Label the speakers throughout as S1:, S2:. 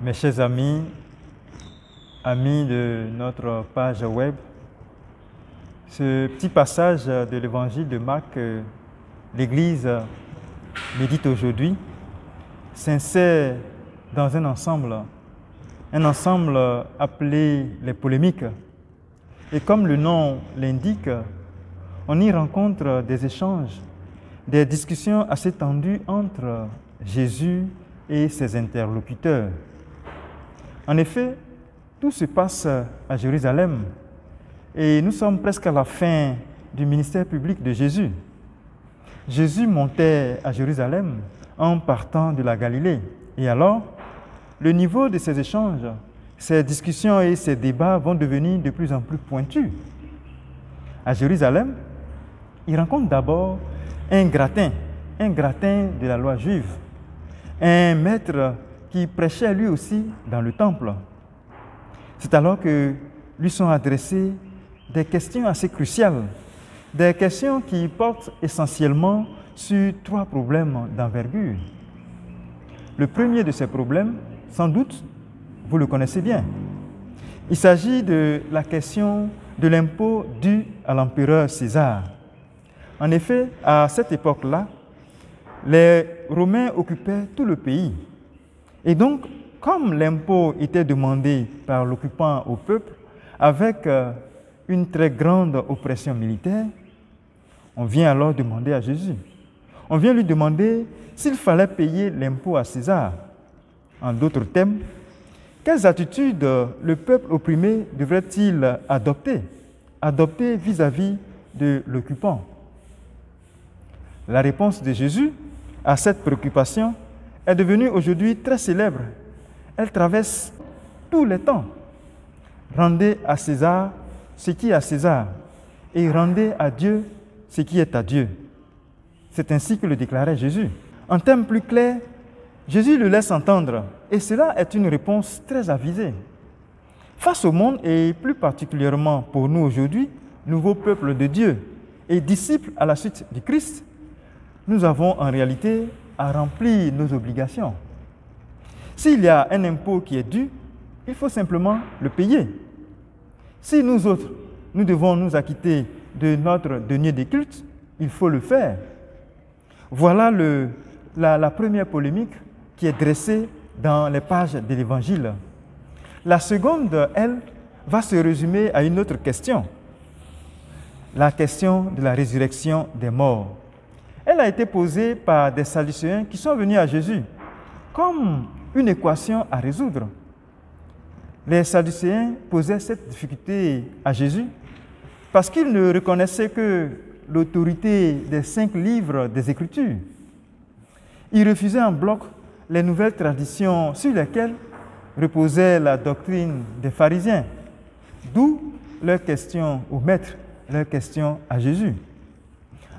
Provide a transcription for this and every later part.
S1: Mes chers amis, amis de notre page web, ce petit passage de l'évangile de Marc, l'Église médite aujourd'hui, s'insère dans un ensemble appelé les polémiques. Et comme le nom l'indique, on y rencontre des échanges, des discussions assez tendues entre Jésus et ses interlocuteurs. En effet, tout se passe à Jérusalem et nous sommes presque à la fin du ministère public de Jésus. Jésus montait à Jérusalem en partant de la Galilée. Et alors, le niveau de ces échanges, ces discussions et ces débats vont devenir de plus en plus pointus. À Jérusalem, il rencontre d'abord un gratin de la loi juive, un maître qui prêchait lui aussi dans le temple. C'est alors que lui sont adressées des questions assez cruciales, des questions qui portent essentiellement sur 3 problèmes d'envergure. Le premier de ces problèmes, sans doute, vous le connaissez bien. Il s'agit de la question de l'impôt dû à l'empereur César. En effet, à cette époque-là, les Romains occupaient tout le pays. Et donc, comme l'impôt était demandé par l'occupant au peuple, avec une très grande oppression militaire, on vient alors demander à Jésus. On vient lui demander s'il fallait payer l'impôt à César. En d'autres termes, quelles attitudes le peuple opprimé devrait-il adopter vis-à-vis de l'occupant? La réponse de Jésus à cette préoccupation est devenue aujourd'hui très célèbre. Elle traverse tous les temps. Rendez à César ce qui est à César et rendez à Dieu ce qui est à Dieu. C'est ainsi que le déclarait Jésus. En termes plus clairs, Jésus le laisse entendre et cela est une réponse très avisée. Face au monde et plus particulièrement pour nous aujourd'hui, nouveau peuple de Dieu et disciples à la suite du Christ, nous avons en réalité à remplir nos obligations. S'il y a un impôt qui est dû, il faut simplement le payer. Si nous autres, nous devons nous acquitter de notre denier des cultes, il faut le faire. Voilà la première polémique qui est dressée dans les pages de l'Évangile. La seconde, elle, va se résumer à une autre question. La question de la résurrection des morts. Elle a été posée par des Sadducéens qui sont venus à Jésus comme une équation à résoudre. Les Sadducéens posaient cette difficulté à Jésus parce qu'ils ne reconnaissaient que l'autorité des 5 livres des Écritures. Ils refusaient en bloc les nouvelles traditions sur lesquelles reposait la doctrine des pharisiens, d'où leur question au maître, leur question à Jésus.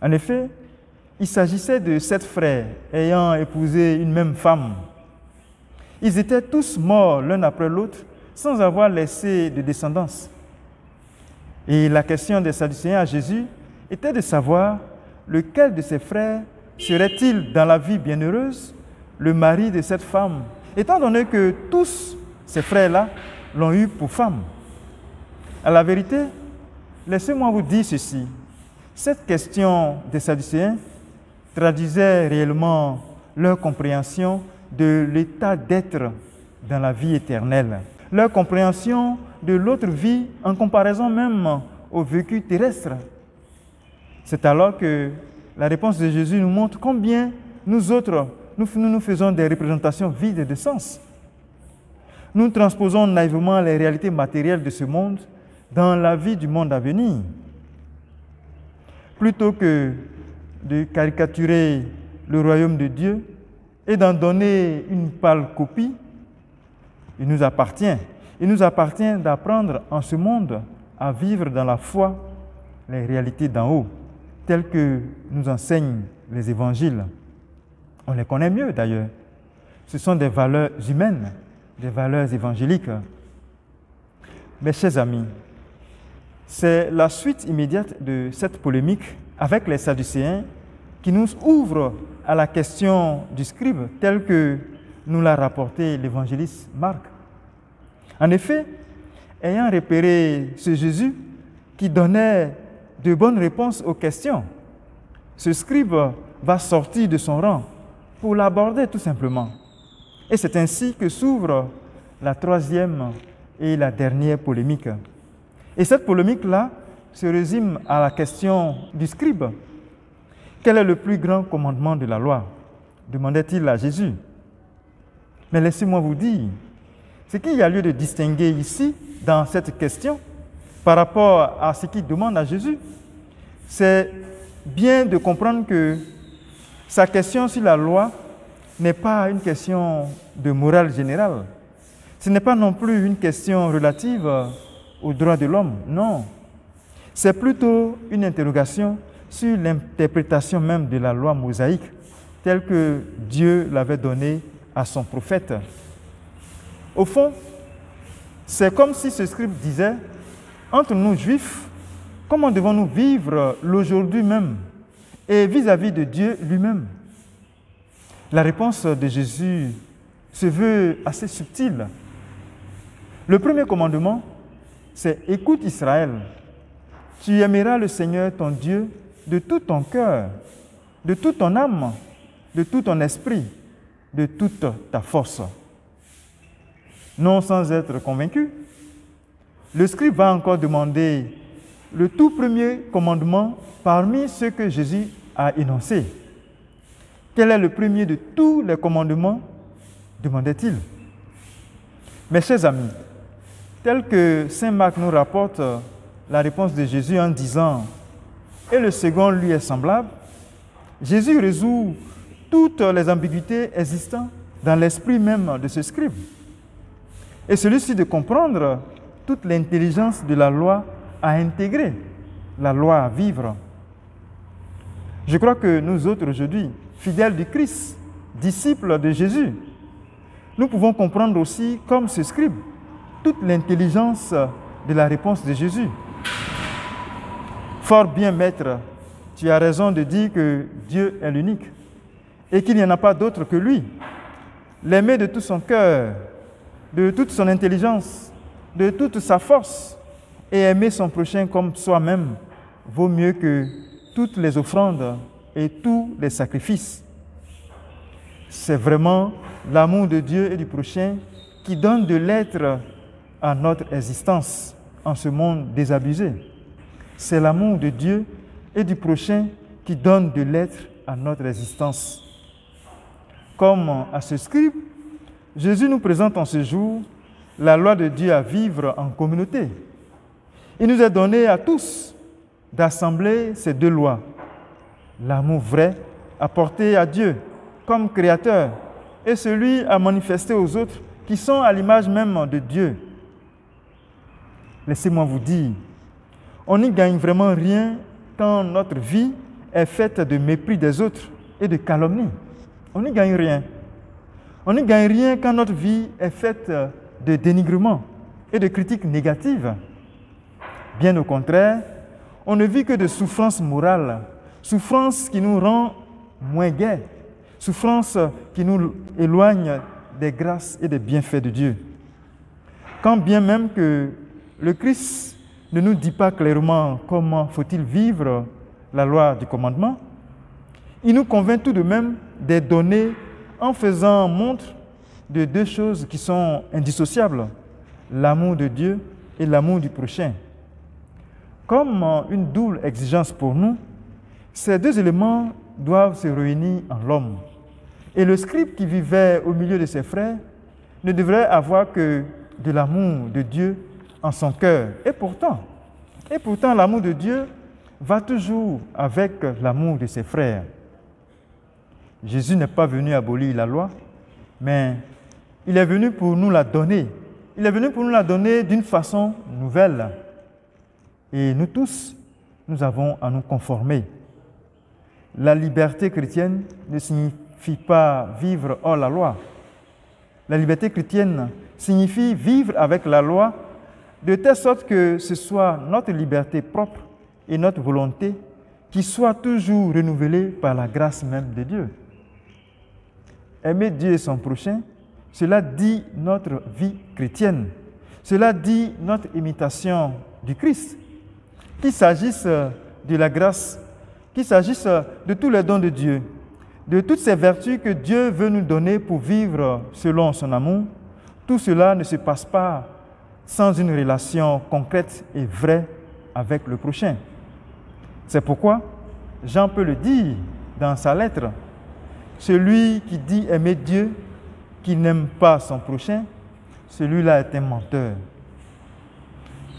S1: En effet, il s'agissait de 7 frères ayant épousé une même femme. Ils étaient tous morts l'un après l'autre sans avoir laissé de descendance. Et la question des Sadducéens à Jésus était de savoir lequel de ses frères serait-il dans la vie bienheureuse, le mari de cette femme, étant donné que tous ces frères-là l'ont eu pour femme. À la vérité, laissez-moi vous dire ceci. Cette question des Sadducéens traduisait réellement leur compréhension de l'état d'être dans la vie éternelle, leur compréhension de l'autre vie en comparaison même au vécu terrestre. C'est alors que la réponse de Jésus nous montre combien nous autres, nous faisons des représentations vides de sens. Nous transposons naïvement les réalités matérielles de ce monde dans la vie du monde à venir. Plutôt que de caricaturer le royaume de Dieu et d'en donner une pâle copie, il nous appartient d'apprendre en ce monde à vivre dans la foi les réalités d'en haut, telles que nous enseignent les évangiles. On les connaît mieux d'ailleurs. Ce sont des valeurs humaines, des valeurs évangéliques. Mes chers amis, c'est la suite immédiate de cette polémique avec les Sadducéens qui nous ouvre à la question du scribe, telle que nous l'a rapporté l'évangéliste Marc. En effet, ayant repéré ce Jésus qui donnait de bonnes réponses aux questions, ce scribe va sortir de son rang pour l'aborder tout simplement. Et c'est ainsi que s'ouvre la troisième et la dernière polémique. Et cette polémique-là se résume à la question du scribe. Quel est le plus grand commandement de la loi? Demandait-il à Jésus. Mais laissez-moi vous dire, ce qu'il y a lieu de distinguer ici, dans cette question, par rapport à ce qu'il demande à Jésus, c'est bien de comprendre que sa question sur la loi n'est pas une question de morale générale. Ce n'est pas non plus une question relative aux droits de l'homme, non. C'est plutôt une interrogation sur l'interprétation même de la loi mosaïque, telle que Dieu l'avait donnée à son prophète. Au fond, c'est comme si ce scribe disait, entre nous juifs, comment devons-nous vivre l'aujourd'hui même et vis-à-vis de Dieu lui-même? La réponse de Jésus se veut assez subtile. Le premier commandement, c'est « Écoute Israël, tu aimeras le Seigneur ton Dieu de tout ton cœur, de toute ton âme, de tout ton esprit, de toute ta force. » Non sans être convaincu, le scribe va encore demander le tout premier commandement parmi ceux que Jésus a énoncés. Quel est le premier de tous les commandements? Demandait-il. Mes chers amis, tel que saint Marc nous rapporte la réponse de Jésus en disant « Et le second lui est semblable », Jésus résout toutes les ambiguïtés existantes dans l'esprit même de ce scribe. Et celui-ci de comprendre toute l'intelligence de la loi à intégrer, la loi à vivre. Je crois que nous autres aujourd'hui, fidèles du Christ, disciples de Jésus, nous pouvons comprendre aussi, comme ce scribe, toute l'intelligence de la réponse de Jésus. Fort bien, maître, tu as raison de dire que Dieu est l'unique et qu'il n'y en a pas d'autre que lui. L'aimer de tout son cœur, de toute son intelligence, de toute sa force, et aimer son prochain comme soi-même vaut mieux que toutes les offrandes et tous les sacrifices. C'est vraiment l'amour de Dieu et du prochain qui donne de l'être à notre existence en ce monde désabusé. C'est l'amour de Dieu et du prochain qui donne de l'être à notre existence. Comme à ce scribe, Jésus nous présente en ce jour la loi de Dieu à vivre en communauté. Il nous est donné à tous d'assembler ces deux lois. L'amour vrai apporté à Dieu comme créateur et celui à manifester aux autres qui sont à l'image même de Dieu. Laissez-moi vous dire, on n'y gagne vraiment rien quand notre vie est faite de mépris des autres et de calomnie. On n'y gagne rien. On n'y gagne rien quand notre vie est faite de dénigrement et de critiques négatives. Bien au contraire, on ne vit que de souffrance morale, souffrance qui nous rend moins gais, souffrance qui nous éloigne des grâces et des bienfaits de Dieu. Quand bien même que le Christ ne nous dit pas clairement comment faut-il vivre la loi du commandement, il nous convainc tout de même des données en faisant montre de deux choses qui sont indissociables, l'amour de Dieu et l'amour du prochain. Comme une double exigence pour nous, ces deux éléments doivent se réunir en l'homme. Et le scribe qui vivait au milieu de ses frères ne devrait avoir que de l'amour de Dieu en son cœur. Et pourtant, l'amour de Dieu va toujours avec l'amour de ses frères. Jésus n'est pas venu abolir la loi, mais il est venu pour nous la donner. Il est venu pour nous la donner d'une façon nouvelle. Et nous tous, nous avons à nous conformer. La liberté chrétienne ne signifie pas vivre hors la loi. La liberté chrétienne signifie vivre avec la loi de telle sorte que ce soit notre liberté propre et notre volonté qui soit toujours renouvelée par la grâce même de Dieu. Aimer Dieu et son prochain Cela dit notre vie chrétienne. Cela dit notre imitation du Christ. Qu'il s'agisse de la grâce, qu'il s'agisse de tous les dons de Dieu, de toutes ces vertus que Dieu veut nous donner pour vivre selon son amour, tout cela ne se passe pas sans une relation concrète et vraie avec le prochain. C'est pourquoi Jean peut le dire dans sa lettre. Celui qui dit aimer Dieu, qui n'aime pas son prochain, celui-là est un menteur.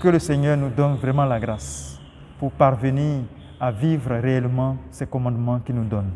S1: Que le Seigneur nous donne vraiment la grâce pour parvenir à vivre réellement ces commandements qu'il nous donne.